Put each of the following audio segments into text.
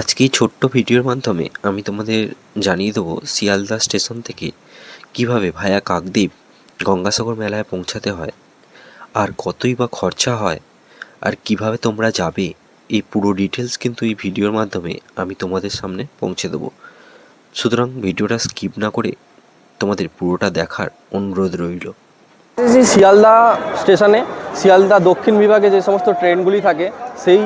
আজকে এই ছোট্ট ভিডিওর মাধ্যমে আমি তোমাদের জানিয়ে দেবো শিয়ালদা স্টেশন থেকে কিভাবে ভায়া কাকদ্বীপ গঙ্গাসাগর মেলায় পৌঁছাতে হয়, আর কতই বা খরচা হয়, আর কিভাবে তোমরা যাবে। এই পুরো ডিটেলস কিন্তু এই ভিডিওর মাধ্যমে আমি তোমাদের সামনে পৌঁছে দেবো। সুতরাং ভিডিওটা স্কিপ না করে তোমাদের পুরোটা দেখার অনুরোধ রইল। শিয়ালদা স্টেশনে শিয়ালদা দক্ষিণ বিভাগে যে সমস্ত ট্রেনগুলি থাকে সেই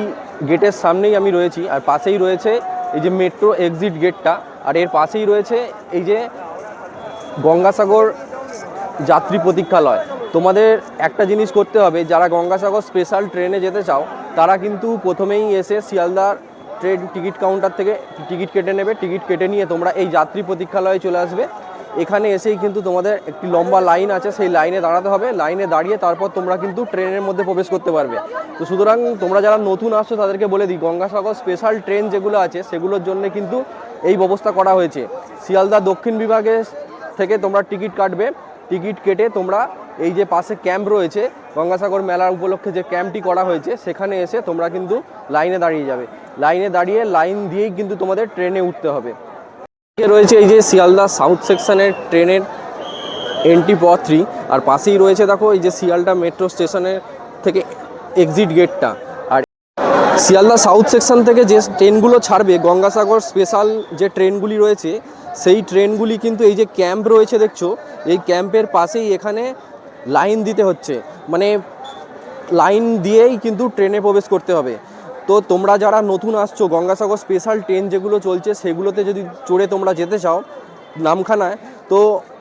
গেটের সামনেই আমি রয়েছি। আর পাশেই রয়েছে এই যে মেট্রো এক্সিট গেটটা, আর এর পাশেই রয়েছে এই যে গঙ্গাসাগর যাত্রী প্রতীক্ষালয়। তোমাদের একটা জিনিস করতে হবে, যারা গঙ্গাসাগর স্পেশাল ট্রেনে যেতে চাও তারা কিন্তু প্রথমেই এসে শিয়ালদার ট্রেন টিকিট কাউন্টার থেকে টিকিট কেটে নেবে। টিকিট কেটে নিয়ে তোমরা এই যাত্রী প্রতীক্ষালয়ে চলে আসবে। এখানে এসেই কিন্তু তোমাদের একটি লম্বা লাইন আছে, সেই লাইনে দাঁড়াতে হবে। লাইনে দাঁড়িয়ে তারপর তোমরা কিন্তু ট্রেনের মধ্যে প্রবেশ করতে পারবে। তো সুতরাং তোমরা যারা নতুন আসছো তাদেরকে বলে দিই, গঙ্গাসাগর স্পেশাল ট্রেন যেগুলো আছে সেগুলোর জন্য কিন্তু এই ব্যবস্থা করা হয়েছে। শিয়ালদা দক্ষিণ বিভাগে থেকে তোমরা টিকিট কাটবে। টিকিট কেটে তোমরা এই যে পাশে ক্যাম্প রয়েছে, গঙ্গাসাগর মেলার উপলক্ষে যে ক্যাম্পটি করা হয়েছে সেখানে এসে তোমরা কিন্তু লাইনে দাঁড়িয়ে যাবে। লাইনে দাঁড়িয়ে লাইন দিয়েই কিন্তু তোমাদের ট্রেনে উঠতে হবে। রয়েছে এই যে শিয়ালদা সাউথ সেকশনের ট্রেনের এন্ট্রি পথ 3, আর পাশেই রয়েছে দেখো এই যে শিয়ালদা মেট্রো স্টেশনের থেকে এক্সিট গেটটা। আর শিয়ালদা সাউথ সেকশন থেকে যে ট্রেনগুলো ছাড়বে গঙ্গাসাগর স্পেশাল যে ট্রেনগুলি রয়েছে সেই ট্রেনগুলি কিন্তু এই যে ক্যাম্প রয়েছে দেখছো, এই ক্যাম্পের পাশেই এখানে লাইন দিতে হচ্ছে, মানে লাইন দিয়েই কিন্তু ট্রেনে প্রবেশ করতে হবে। তো তোমরা যারা নতুন আসছো, গঙ্গাসাগর স্পেশাল ট্রেন যেগুলো চলছে সেগুলোতে যদি চড়ে তোমরা যেতে চাও নামখানায়, তো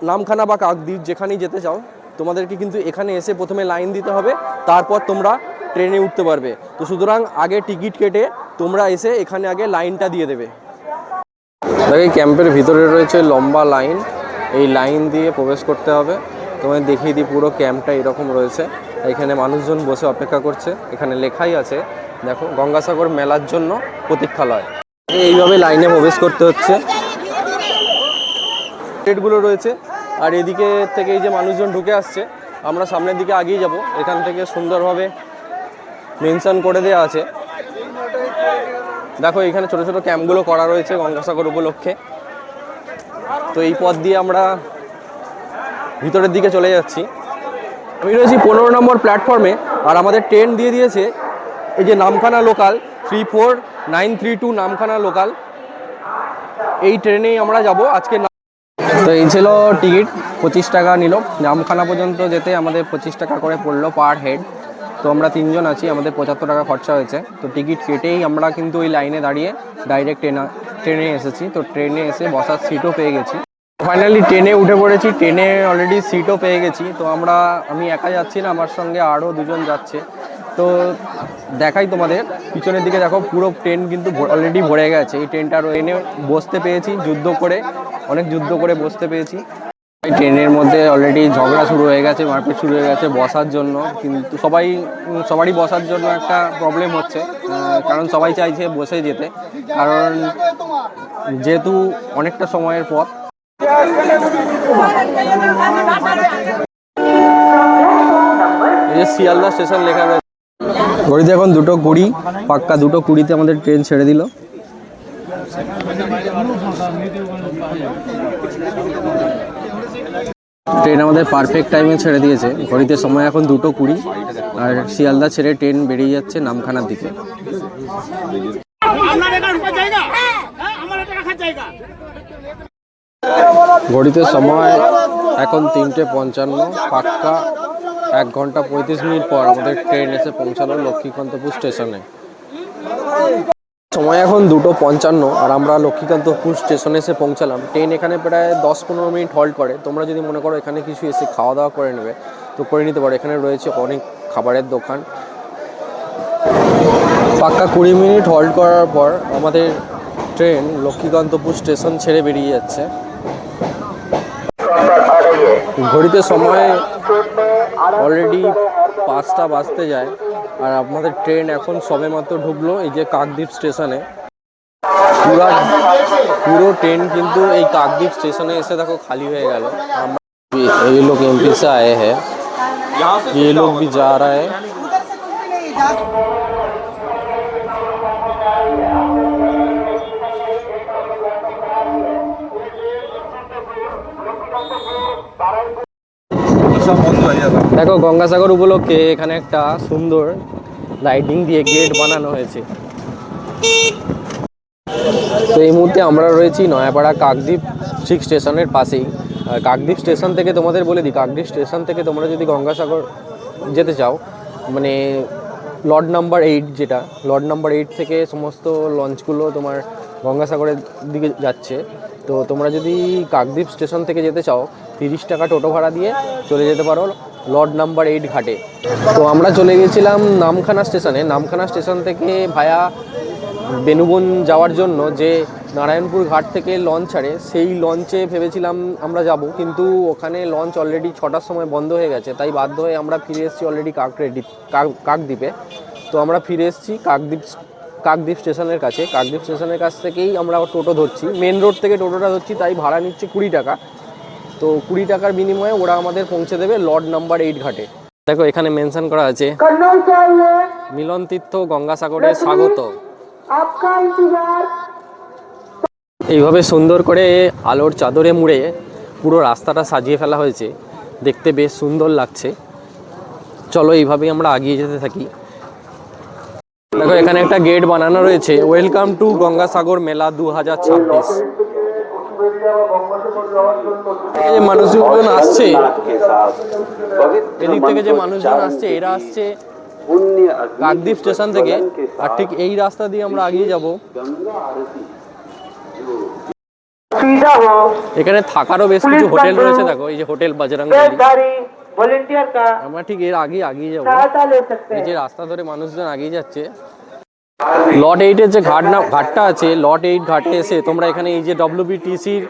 নামখানা বা কাকদ্বীপ যেখানেই যেতে চাও তোমাদেরকে কিন্তু এখানে এসে প্রথমে লাইন দিতে হবে, তারপর তোমরা ট্রেনে উঠতে পারবে। তো সুতরাং আগে টিকিট কেটে তোমরা এসে এখানে আগে লাইনটা দিয়ে দেবে। এই ক্যাম্পের ভিতরে রয়েছে লম্বা লাইন, এই লাইন দিয়ে প্রবেশ করতে হবে। তোমায় দেখিয়ে দিই, পুরো ক্যাম্পটা এরকম রয়েছে। এখানে মানুষজন বসে অপেক্ষা করছে। এখানে লেখাই আছে দেখো, গঙ্গাসাগর মেলার জন্য প্রতীক্ষালয়। এইভাবে লাইনে প্রবেশ করতে হচ্ছে। গেটগুলো রয়েছে, আর এদিকে থেকে এই যে মানুষজন ঢুকে আসছে, আমরা সামনের দিকে আগিয়ে যাব। এখান থেকে সুন্দরভাবে মেনশন করে দেওয়া আছে দেখো, এখানে ছোট ছোট ক্যাম্পগুলো করা রয়েছে গঙ্গাসাগর উপলক্ষে। তো এই পথ দিয়ে আমরা ভিতরের দিকে চলে যাচ্ছি। আমি রয়েছি 15 নম্বর প্ল্যাটফর্মে, আর আমাদের ট্রেন দিয়ে দিয়েছে এই যে নামখানা লোকাল 34932 নামখানা লোকাল। এই ট্রেনেই আমরা যাব আজকে। তো এই ছিল টিকিট, 25 টাকা নিল। নামখানা পর্যন্ত যেতে আমাদের 25 টাকা করে পড়লো পার হেড। তো আমরা 3 জন আছি, আমাদের 75 টাকা খরচা হয়েছে। তো টিকিট কেটেই আমরা কিন্তু ওই লাইনে দাঁড়িয়ে ডাইরেক্ট ট্রেনে এসেছি। তো ট্রেনে এসে বসার সিটও পেয়ে গেছি। ফাইনালি ট্রেনে উঠে পড়েছি। ট্রেনে অলরেডি সিটও পেয়ে গেছি। তো আমি একা যাচ্ছি না, আমার সঙ্গে আরও 2 জন যাচ্ছে। তো দেখাই তোমাদের, পিছনের দিকে দেখো পুরো ট্রেন কিন্তু অলরেডি ভরে গেছে। এই ট্রেনটা ট্রেনে বসতে পেয়েছি অনেক যুদ্ধ করে বসতে পেয়েছি। এই ট্রেনের মধ্যে অলরেডি ঝগড়া শুরু হয়ে গেছে, মারপিট শুরু হয়ে গেছে বসার জন্য। কিন্তু সবারই বসার জন্য একটা প্রবলেম হচ্ছে, কারণ সবাই চাইছে বসে যেতে, কারণ যেহেতু অনেকটা সময়ের পথ। এই যে শিয়ালদা স্টেশন লেখা রয়েছে, ঘড়িতে এখন 2:20, পাক্কা 2:20-তে আমাদের ট্রেন ছেড়ে দিল। ট্রেন আমাদের পারফেক্ট টাইমে ছেড়ে দিয়েছে। ঘড়িতে সময় এখন 2:20, আর শিয়ালদা ছেড়ে ট্রেন বেরিয়ে যাচ্ছে নামখানার দিকে। ঘড়িতে সময় এখন 3:55, পাক্কা 1 ঘন্টা 35 মিনিট পর আমাদের ট্রেন এসে পৌঁছালো লক্ষ্মীকান্তপুর স্টেশনে। সময় এখন 2:55, আর আমরা লক্ষ্মীকান্তপুর স্টেশনে এসে পৌঁছালাম। ট্রেন এখানে প্রায় 10-15 মিনিট হল্ট করে। তোমরা যদি মনে করো এখানে কিছু এসে খাওয়া দাওয়া করে নেবে তো করে নিতে পারো। এখানে রয়েছে অনেক খাবারের দোকান। পাক্কা 20 মিনিট হল্ট করার পর আমাদের ট্রেন লক্ষ্মীকান্তপুর স্টেশন ছেড়ে বেরিয়ে যাচ্ছে। ঘড়িতে সময় অলরেডি 5টা বাজতে যায়, আর আমাদের ট্রেন এখন সবেমাত্র ঢুকলো এই যে কাকদ্বীপ স্টেশনে। পুরো ট্রেন কিন্তু এই কাকদ্বীপ স্টেশনে এসে দেখো খালি হয়ে গেল। ये लोग एमपी से आए हैं, ये लोग भी जा रहा है। দেখো গঙ্গাসাগর উপলক্ষে এখানে একটা সুন্দর লাইটিং দিয়ে গেট বানানো হয়েছে। তো এই মুহূর্তে আমরা রয়েছি নয়াপাড়া কাকদ্বীপ ঠিক স্টেশনের পাশেই। আর কাকদ্বীপ স্টেশন থেকে তোমাদের বলে দিই, কাকদ্বীপ স্টেশন থেকে তোমরা যদি গঙ্গাসাগর যেতে চাও, মানে লট নাম্বার 8, যেটা লট নাম্বার 8 থেকে সমস্ত লঞ্চগুলো তোমার গঙ্গাসাগরের দিকে যাচ্ছে। তো তোমরা যদি কাকদ্বীপ স্টেশন থেকে যেতে চাও 30 টাকা টোটো ভাড়া দিয়ে চলে যেতে পারো লট নাম্বার 8 ঘাটে। তো আমরা চলে গেছিলাম নামখানা স্টেশনে। নামখানা স্টেশন থেকে ভায়া বেনুবন যাওয়ার জন্য যে নারায়ণপুর ঘাট থেকে লঞ্চ ছাড়ে, সেই লঞ্চে ভেবেছিলাম আমরা যাব, কিন্তু ওখানে লঞ্চ অলরেডি 6টার সময় বন্ধ হয়ে গেছে। তাই বাধ্য হয়ে আমরা ফিরে এসেছি অলরেডি কাকদ্বীপে। তো আমরা ফিরে এসেছি কাকদ্বীপ স্টেশনের কাছে। কাকদ্বীপ স্টেশনের কাছ থেকেই আমরা টোটো ধরছি, মেন রোড থেকে টোটোটা ধরছি। তাই ভাড়া নিচ্ছে 20 টাকা। তো 20 টাকার বিনিময়ে ওরা আমাদের পৌঁছে দেবে লট নাম্বার 8 ঘাটে। দেখো এখানে মেনশন করা আছে মিলন তীর্থ গঙ্গাসাগরে স্বাগত। এইভাবে সুন্দর করে আলোর চাদরে মুড়ে পুরো রাস্তাটা সাজিয়ে ফেলা হয়েছে, দেখতে বেশ সুন্দর লাগছে। চলো এইভাবেই আমরা এগিয়ে যেতে থাকি। দেখো এখানে একটা গেট বানানো রয়েছে, ওয়েলকাম টু গঙ্গাসাগর মেলা 2026। যে মানুষজন আসছে, এদিক থেকে যে মানুষজন আসছে, এরা আসছে কাকদ্বীপ স্টেশন থেকে। আর ঠিক এই রাস্তা দিয়ে আমরা এগিয়ে যাব। এখানে থাকারও বেশ কিছু হোটেল রয়েছে। দেখো এই যে হোটেল বজরং বলি। আমরা ঠিক এর আগে এগিয়ে যাবো। এই যে রাস্তা ধরে মানুষজন এগিয়ে যাচ্ছে। লট 8-এর যে ঘাটটা আছে, লট 8 ঘাটে এসে তোমরা এখানে এই যে WBTCর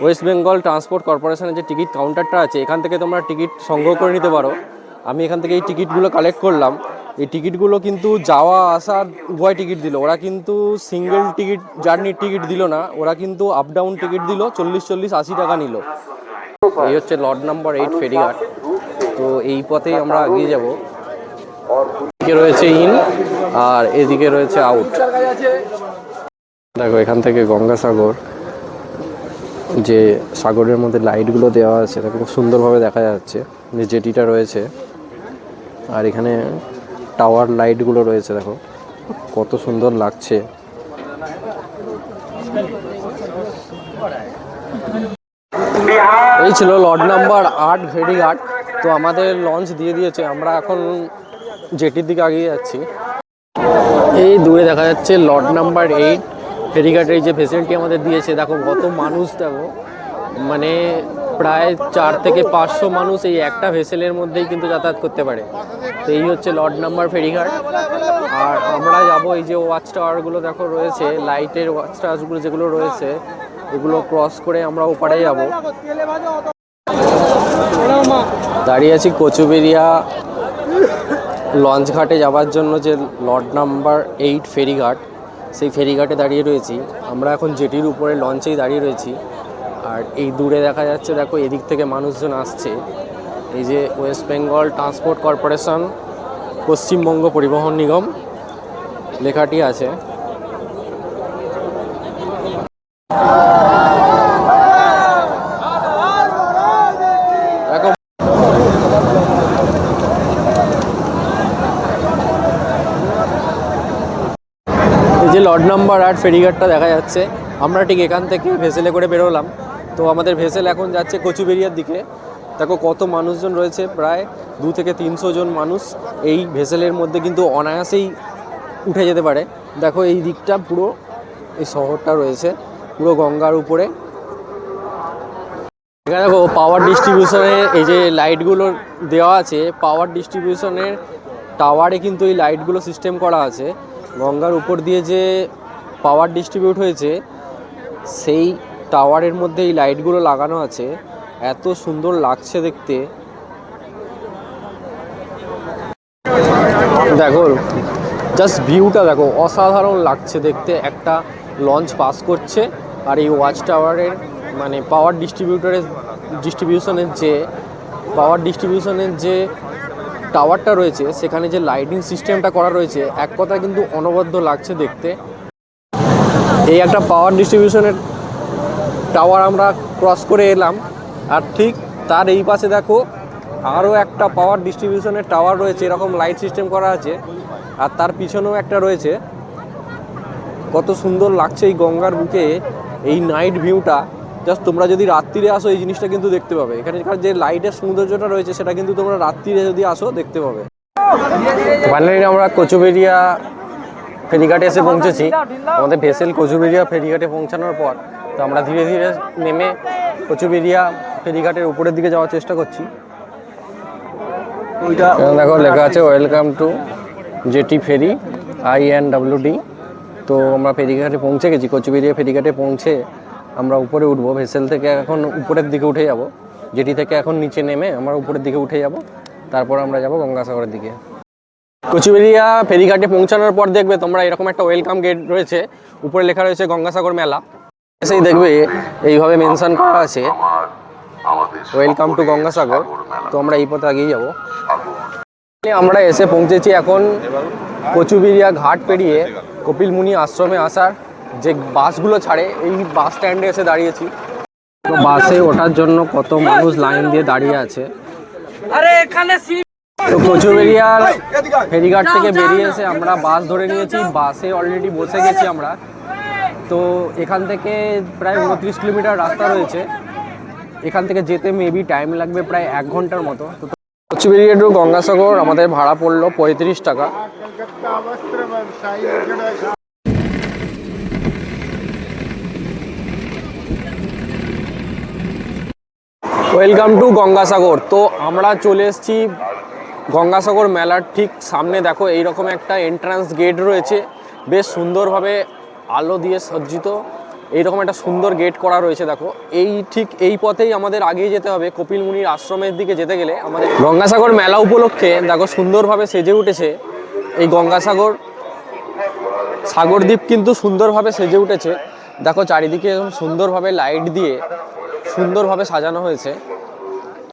ওয়েস্ট বেঙ্গল ট্রান্সপোর্ট কর্পোরেশনের যে টিকিট কাউন্টারটা আছে, এখান থেকে তোমরা টিকিট সংগ্রহ করে নিতে পারো। আমি এখান থেকে এই টিকিটগুলো কালেক্ট করলাম। এই টিকিটগুলো কিন্তু যাওয়া আসার উভয় টিকিট দিল, ওরা কিন্তু সিঙ্গেল টিকিট জার্নির টিকিট দিল না, ওরা কিন্তু আপ ডাউন টিকিট দিল। 40-80 টাকা নিল। এই হচ্ছে লট নাম্বার 8 ফেরিঘাট। তো এই পথেই আমরা এগিয়ে যাব। এদিকে রয়েছে ইন আর এদিকে রয়েছে আউট। দেখো এখান থেকে গঙ্গাসাগর, যে সাগরের মধ্যে লাইটগুলো দেওয়া আছে, দেখো খুব সুন্দরভাবে দেখা যাচ্ছে যে জেটিটা রয়েছে। আর এখানে টাওয়ার লাইটগুলো রয়েছে, দেখো কত সুন্দর লাগছে। এই ছিল লট নাম্বার 8 ফেরিঘাট। তো আমাদের লঞ্চ দিয়ে দিয়েছে, আমরা এখন জেটির দিকে এগিয়ে যাচ্ছি। এই দূরে দেখা যাচ্ছে লট নাম্বার 8 ফেরিঘাটের যে ফেসিলিটি আমাদের দিয়েছে। দেখো কত মানুষ, দেখো মানে প্রায় 4 থেকে 500 মানুষ এই একটা ভেসেলের মধ্যেই কিন্তু যাতায়াত করতে পারে। তো এই হচ্ছে লট নাম্বার ফেরিঘাট। আর আমরা যাব এই যে ওয়াচ টাওয়ারগুলো দেখো রয়েছে, লাইটের ওয়াচ টাওয়ারগুলো যেগুলো রয়েছে, এগুলো ক্রস করে আমরা ওপারে যাব। দাঁড়িয়ে আছি কচুবেড়িয়া লঞ্চ ঘাটে যাওয়ার জন্য, যে লট নাম্বার 8 ফেরিঘাট, সেই ফেরিঘাটে দাঁড়িয়ে রয়েছি আমরা। এখন জেটির উপরে লঞ্চেই দাঁড়িয়ে রয়েছি। আর এই দূরে দেখা যাচ্ছে, দেখো এদিক থেকে মানুষজন আসছে। এই যে West Bengal transport corporation, Paschimbanga পরিবহন নিগম লেখাটি আছে। যে লট নাম্বার 8 ফেরিঘাটটা দেখা যাচ্ছে, আমরা ঠিক এখান থেকে ভেসেলে করে বেরোলাম। তো আমাদের ভেসেল এখন যাচ্ছে কচুবেড়িয়ার দিকে। দেখো কত মানুষজন রয়েছে, প্রায় 200 থেকে 300 জন মানুষ এই ভেসেলের মধ্যে কিন্তু অনায়াসেই উঠে যেতে পারে। দেখো এই দিকটা পুরো এই শহরটা রয়েছে পুরো গঙ্গার উপরে। এখানে দেখো পাওয়ার ডিস্ট্রিবিউশনের এই যে লাইটগুলো দেওয়া আছে, পাওয়ার ডিস্ট্রিবিউশনের টাওয়ারে কিন্তু এই লাইটগুলো সিস্টেম করা আছে। গঙ্গার উপর দিয়ে যে পাওয়ার ডিস্ট্রিবিউট হয়েছে, সেই টাওয়ারের মধ্যে এই লাইটগুলো লাগানো আছে। এত সুন্দর লাগছে দেখতে। দেখো জাস্ট ভিউটা দেখো, অসাধারণ লাগছে দেখতে। একটা লঞ্চ পাস করছে আর এই ওয়াচ টাওয়ারের মানে পাওয়ার ডিস্ট্রিবিউশনের যে টাওয়ারটা রয়েছে, সেখানে যে লাইটিং সিস্টেমটা করা রয়েছে, এক কথা কিন্তু অনবদ্য লাগছে দেখতে। এই একটা পাওয়ার ডিস্ট্রিবিউশনের টাওয়ার আমরা ক্রস করে এলাম। আর ঠিক তার এই পাশে দেখো আরও একটা পাওয়ার ডিস্ট্রিবিউশনের টাওয়ার রয়েছে, এরকম লাইট সিস্টেম করা আছে। আর তার পিছনেও একটা রয়েছে। কত সুন্দর লাগছে এই গঙ্গার বুকে এই নাইট ভিউটা। জাস্ট তোমরা যদি রাত্রিরে আসো এই জিনিসটা কিন্তু দেখতে পাবে। এখানকার যে লাইটের সৌন্দর্যটা রয়েছে সেটা কিন্তু তোমরা রাত্রিরে যদি আসো দেখতে পাবে। ফাইনালি আমরা কচুবেরিয়া ফেরিঘাটে এসে পৌঁছেছি। আমাদের ভেসেল কচুবেরিয়া ফেরিঘাটে পৌঁছানোর পর তো আমরা ধীরে ধীরে নেমে কচুবেরিয়া ফেরিঘাটের উপরের দিকে যাওয়ার চেষ্টা করছি। দেখো লেখা আছে welcome to jetty ferry INWD। তো আমরা ফেরিঘাটে পৌঁছে গেছি। কচুবেরিয়া ফেরিঘাটে পৌঁছে আমরা উপরে উঠবো। ভেসেল থেকে এখন উপরের দিকে উঠে যাব, জেটি থেকে এখন নিচে নেমে আমরা উপরের দিকে উঠে যাব, তারপর আমরা যাব গঙ্গাসাগরের দিকে। কচুবেরিয়া ফেরিঘাটে পৌঁছানোর পর দেখবে তোমরা এরকম একটা ওয়েলকাম গেট রয়েছে, উপরে লেখা রয়েছে গঙ্গাসাগর মেলা। সেই দেখবে এইভাবে মেনশন করা আছে ওয়েলকাম টু গঙ্গাসাগর। তো আমরা এই পথে আগিয়ে যাব। আমরা এসে পৌঁছেছি এখন কচুবেরিয়া ঘাট পেরিয়ে কপিল মুনি আশ্রমে আসার যে বাসগুলো ছাড়ে এই বাস স্ট্যান্ডে এসে দাঁড়িয়েছি। তো বাসে ওঠার জন্য কত মানুষ লাইন দিয়ে দাঁড়িয়ে আছে। তো কচুবেরিয়ার ফেরিঘাট থেকে বেরিয়ে এসে আমরা বাস ধরে নিয়েছি। বাসে অলরেডি বসে গেছি আমরা। তো এখান থেকে প্রায় 29 কিলোমিটার রাস্তা রয়েছে। এখান থেকে যেতে মেবি টাইম লাগবে প্রায় 1 ঘন্টার মতো। তো কচুবেরিয়া টু গঙ্গাসাগর আমাদের ভাড়া পড়লো 35 টাকা। Welcome to Gangasagar. তো আমরা চলে এসেছি গঙ্গাসাগর মেলার ঠিক সামনে। দেখো এইরকম একটা এন্ট্রান্স গেট রয়েছে, বেশ সুন্দরভাবে আলো দিয়ে সজ্জিত। এইরকম একটা সুন্দর গেট করা রয়েছে। দেখো ঠিক এই পথেই আমাদের আগিয়ে যেতে হবে। কপিল মুনির আশ্রমের দিকে যেতে গেলে আমাদের গঙ্গাসাগর মেলা উপলক্ষে দেখো সুন্দরভাবে সেজে উঠেছে এই গঙ্গাসাগর। সাগরদ্বীপ কিন্তু সুন্দরভাবে সেজে উঠেছে। দেখো চারিদিকে সুন্দরভাবে লাইট দিয়ে সুন্দরভাবে সাজানো হয়েছে।